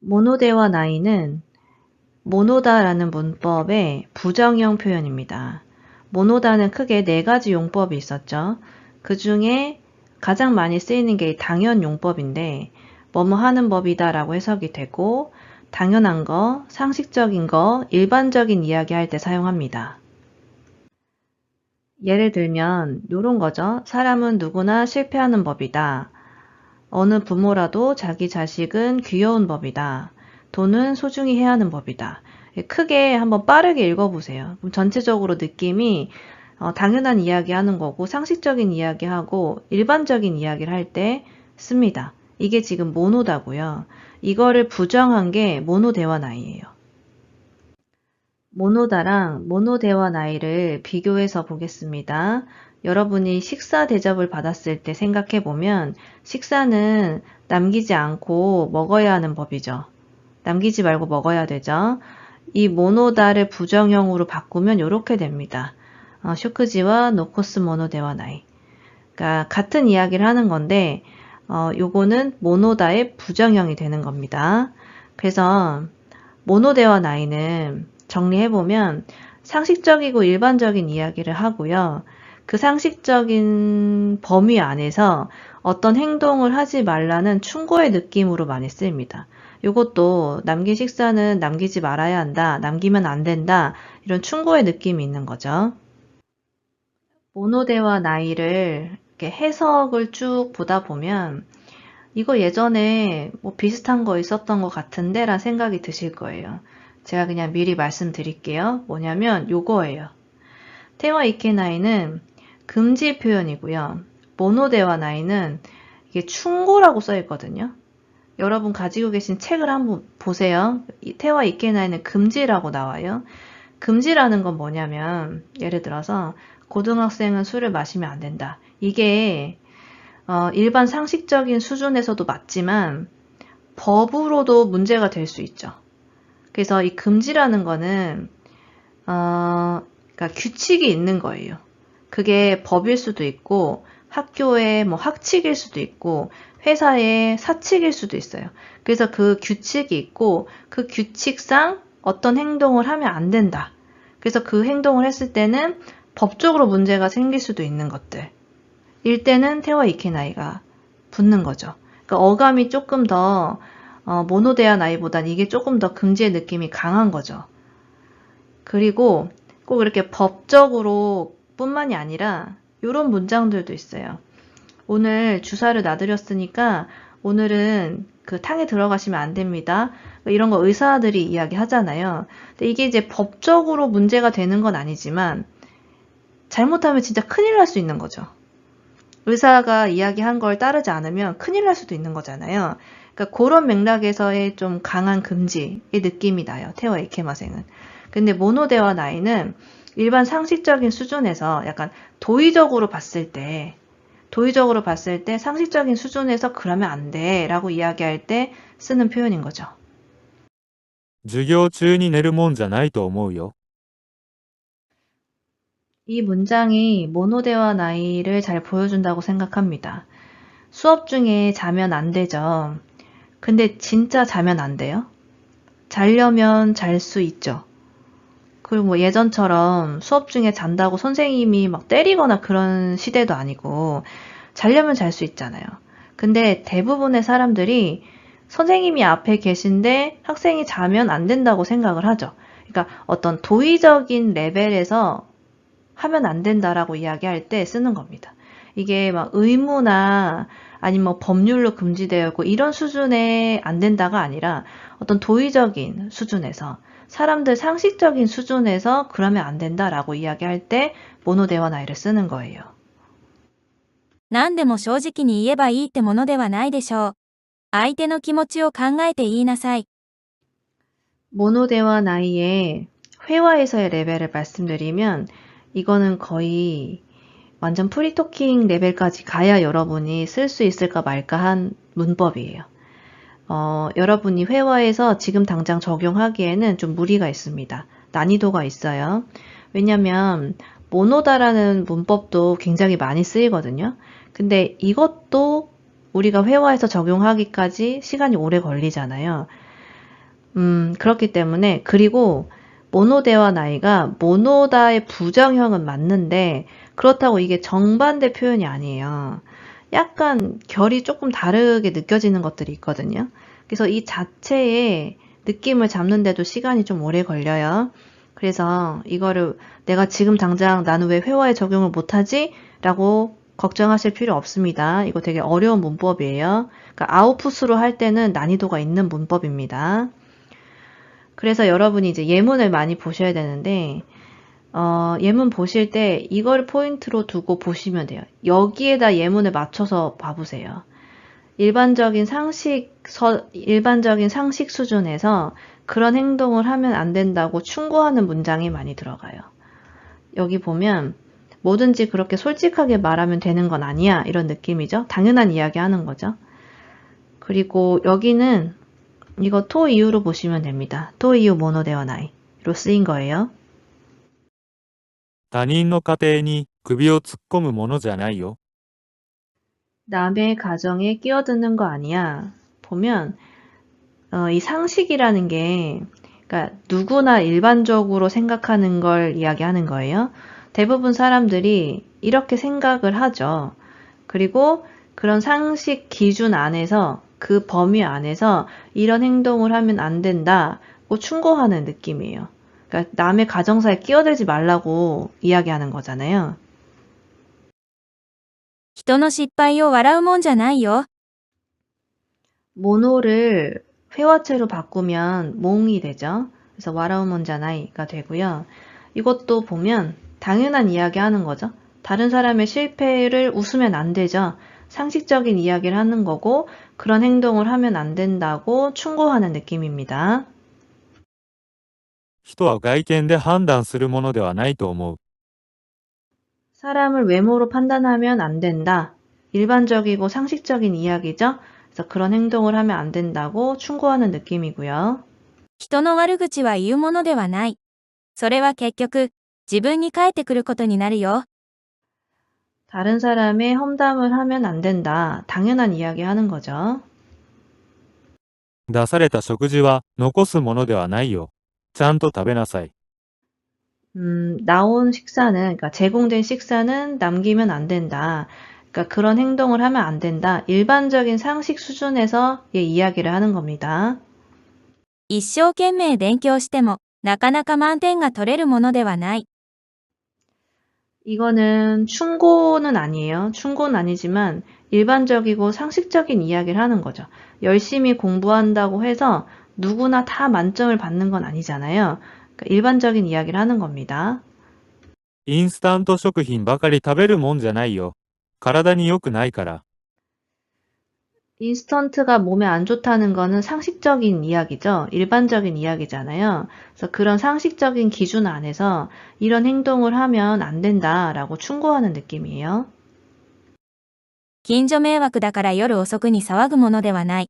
모노대와 나이는 모노다라는 문법의 부정형 표현입니다. 모노다는 크게 네 가지 용법이 있었죠. 그 중에 가장 많이 쓰이는 게 당연 용법인데 뭐뭐 하는 법이다 라고 해석이 되고 당연한 거, 상식적인 거, 일반적인 이야기 할 때 사용합니다. 예를 들면 이런 거죠. 사람은 누구나 실패하는 법이다. 어느 부모라도 자기 자식은 귀여운 법이다. 돈은 소중히 해야 하는 법이다. 크게 한번 빠르게 읽어보세요. 그럼 전체적으로 느낌이 당연한 이야기 하는 거고 상식적인 이야기하고 일반적인 이야기를 할 때 씁니다. 이게 지금 모노다고요. 이거를 부정한 게 모노대화 나이예요. 모노다랑 모노대화 나이를 비교해서 보겠습니다. 여러분이 식사 대접을 받았을 때 생각해 보면 식사는 남기지 않고 먹어야 하는 법이죠. 남기지 말고 먹어야 되죠. 이 모노다를 부정형으로 바꾸면 이렇게 됩니다. 쇼크지와 노코스 모노대화 나이. 그러니까 같은 이야기를 하는 건데 요거는 모노다의 부정형이 되는 겁니다. 그래서 모노대화 나이는 정리해보면 상식적이고 일반적인 이야기를 하고요. 그 상식적인 범위 안에서 어떤 행동을 하지 말라는 충고의 느낌으로 많이 쓰입니다. 이것도 남긴 식사는 남기지 말아야 한다, 남기면 안 된다, 이런 충고의 느낌이 있는 거죠. 모노대화 나이를 이렇게 해석을 쭉 보다 보면 이거 예전에 뭐 비슷한 거 있었던 것 같은데 라는 생각이 드실 거예요. 제가 그냥 미리 말씀드릴게요. 뭐냐면 요거예요. 테와 이케나이는 금지 표현이고요. 모노대와 나이는 이게 충고라고 써 있거든요. 여러분 가지고 계신 책을 한번 보세요. 테와 이케나이는 금지라고 나와요. 금지라는 건 뭐냐면 예를 들어서 고등학생은 술을 마시면 안 된다. 이게 일반 상식적인 수준에서도 맞지만 법으로도 문제가 될 수 있죠. 그래서 이 금지라는 거는 그러니까 규칙이 있는 거예요. 그게 법일 수도 있고 학교의 뭐 학칙일 수도 있고 회사의 사칙일 수도 있어요. 그래서 그 규칙이 있고 그 규칙상 어떤 행동을 하면 안 된다. 그래서 그 행동을 했을 때는 법적으로 문제가 생길 수도 있는 것들. 일 때는 테와 이케나이가 붙는 거죠. 그러니까 어감이 조금 더 모노데아 나이보단 이게 조금 더 금지의 느낌이 강한 거죠. 그리고 꼭 이렇게 법적으로 뿐만이 아니라 이런 문장들도 있어요. 오늘 주사를 놔드렸으니까 오늘은 그 탕에 들어가시면 안 됩니다. 이런 거 의사들이 이야기 하잖아요. 근데 이게 이제 법적으로 문제가 되는 건 아니지만 잘못하면 진짜 큰일 날 수 있는 거죠. 의사가 이야기한 걸 따르지 않으면 큰일 날 수도 있는 거잖아요. 그러니까 그런 맥락에서의 좀 강한 금지의 느낌이 나요. 테와 이케마생은. 근데 모노대와 나이는 일반 상식적인 수준에서 약간 도의적으로 봤을 때 상식적인 수준에서 그러면 안 돼 라고 이야기할 때 쓰는 표현인 거죠. 授業中に寝るもんじゃないと思うよ。 이 문장이 모노대와 나이를 잘 보여준다고 생각합니다. 수업 중에 자면 안 되죠. 근데 진짜 자면 안 돼요? 자려면 잘 수 있죠. 그리고 뭐 예전처럼 수업 중에 잔다고 선생님이 막 때리거나 그런 시대도 아니고 자려면 잘 수 있잖아요. 근데 대부분의 사람들이 선생님이 앞에 계신데 학생이 자면 안 된다고 생각을 하죠. 그러니까 어떤 도의적인 레벨에서 하면 안 된다라고 이야기할 때 쓰는 겁니다. 이게 막 의무나 아니면 뭐 법률로 금지되어 있고 이런 수준에 안 된다가 아니라 어떤 도의적인 수준에서 사람들 상식적인 수준에서 그러면 안 된다라고 이야기할 때 모노대와 나이를 쓰는 거예요. 何でも正直に言えばいいってものではないでしょう。相手の気持ちを考えて言いなさい。 모노대와 나이의 회화에서의 레벨을 말씀드리면 이거는 거의 완전 프리토킹 레벨까지 가야 여러분이 쓸 수 있을까 말까 한 문법이에요. 여러분이 회화에서 지금 당장 적용하기에는 좀 무리가 있습니다. 난이도가 있어요. 왜냐면 모노다라는 문법도 굉장히 많이 쓰이거든요. 근데 이것도 우리가 회화에서 적용하기까지 시간이 오래 걸리잖아요. 그렇기 때문에, 그리고 모노대와 나이가 모노다의 부정형은 맞는데, 그렇다고 이게 정반대 표현이 아니에요. 약간 결이 조금 다르게 느껴지는 것들이 있거든요. 그래서 이 자체의 느낌을 잡는데도 시간이 좀 오래 걸려요. 그래서 이거를 내가 지금 당장 나는 왜 회화에 적용을 못하지? 라고 걱정하실 필요 없습니다. 이거 되게 어려운 문법이에요. 그러니까 아웃풋으로 할 때는 난이도가 있는 문법입니다. 그래서 여러분이 이제 예문을 많이 보셔야 되는데, 예문 보실 때 이걸 포인트로 두고 보시면 돼요. 여기에다 예문을 맞춰서 봐보세요. 일반적인 상식 수준에서 그런 행동을 하면 안 된다고 충고하는 문장이 많이 들어가요. 여기 보면 뭐든지 그렇게 솔직하게 말하면 되는 건 아니야. 이런 느낌이죠. 당연한 이야기 하는 거죠. 그리고 여기는 이거 토 이유로 보시면 됩니다. 토 이유 모노데와 나이로 쓰인 거예요. 他人の家庭に首を突っ込むものじゃないよ。 남의 가정에 끼어드는 거 아니야. 보면 이 상식이라는 게 그러니까 누구나 일반적으로 생각하는 걸 이야기하는 거예요. 대부분 사람들이 이렇게 생각을 하죠. 그리고 그런 상식 기준 안에서 그 범위 안에서 이런 행동을 하면 안 된다고 충고하는 느낌이에요. 그러니까 남의 가정사에 끼어들지 말라고 이야기하는 거잖아요. 人の失敗を笑うもんじゃないよ。 모노를 회화체로 바꾸면 몽이 되죠. 그래서 와라우몬자나이가 되고요. 이것도 보면 당연한 이야기 하는 거죠. 다른 사람의 실패를 웃으면 안 되죠. 상식적인 이야기를 하는 거고 그런 행동을 하면 안 된다고 충고하는 느낌입니다. 人は外見で判断するものではないと思う。 사람을 외모로 판단하면 안 된다. 일반적이고 상식적인 이야기죠. 그래서 그런 행동을 하면 안 된다고 충고하는 느낌이고요. 人の悪口は言うものではない。それは結局、自分に返ってくることになるよ。 다른 사람의 험담을 하면 안 된다. 당연한 이야기 하는 거죠. 出された食事は残すものではないよ。ちゃんと食べなさい。 나온 식사는, 그러니까 제공된 식사는 남기면 안 된다. 그러니까 그런 행동을 하면 안 된다. 일반적인 상식 수준에서의 이야기를 하는 겁니다. 一生懸命勉強しても、なかなか満点が取れるものではない。 이거는 충고는 아니에요. 충고는 아니지만 일반적이고 상식적인 이야기를 하는 거죠. 열심히 공부한다고 해서 누구나 다 만점을 받는 건 아니잖아요. 그러니까 일반적인 이야기를 하는 겁니다. インスタント食品ばかり食べるもんじゃないよ。体に良くないから。 인스턴트가 몸에 안 좋다는 거는 상식적인 이야기죠. 일반적인 이야기잖아요. 그래서 그런 상식적인 기준 안에서 이런 행동을 하면 안 된다라고 충고하는 느낌이에요. 近所迷惑だから夜遅くに騒ぐものではない。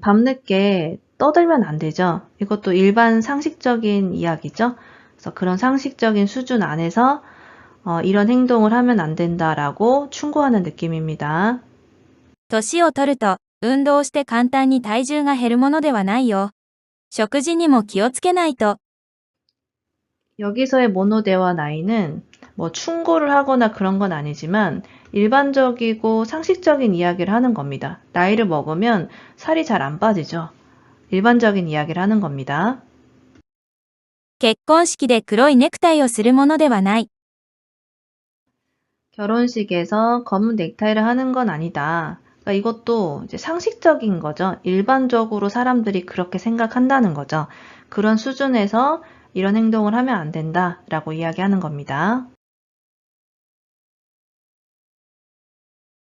밤늦게 떠들면 안 되죠. 이것도 일반 상식적인 이야기죠. 그래서 그런 상식적인 수준 안에서 이런 행동을 하면 안 된다라고 충고하는 느낌입니다. 年を取ると、運動して簡単に体重が減るものではないよ。食事にも気をつけないと。 여기서의 모노대와 나이는 뭐 충고를 하거나 그런 건 아니지만 일반적이고 상식적인 이야기를 하는 겁니다. 나이를 먹으면 살이 잘 안 빠지죠. 일반적인 이야기를 하는 겁니다. 結婚式で黒いネクタイをするものではない。 결혼식에서 검은 넥타이를 하는 건 아니다. 그러니까 이것도 이제 상식적인 거죠. 일반적으로 사람들이 그렇게 생각한다는 거죠. 그런 수준에서 이런 행동을 하면 안 된다라고 이야기하는 겁니다.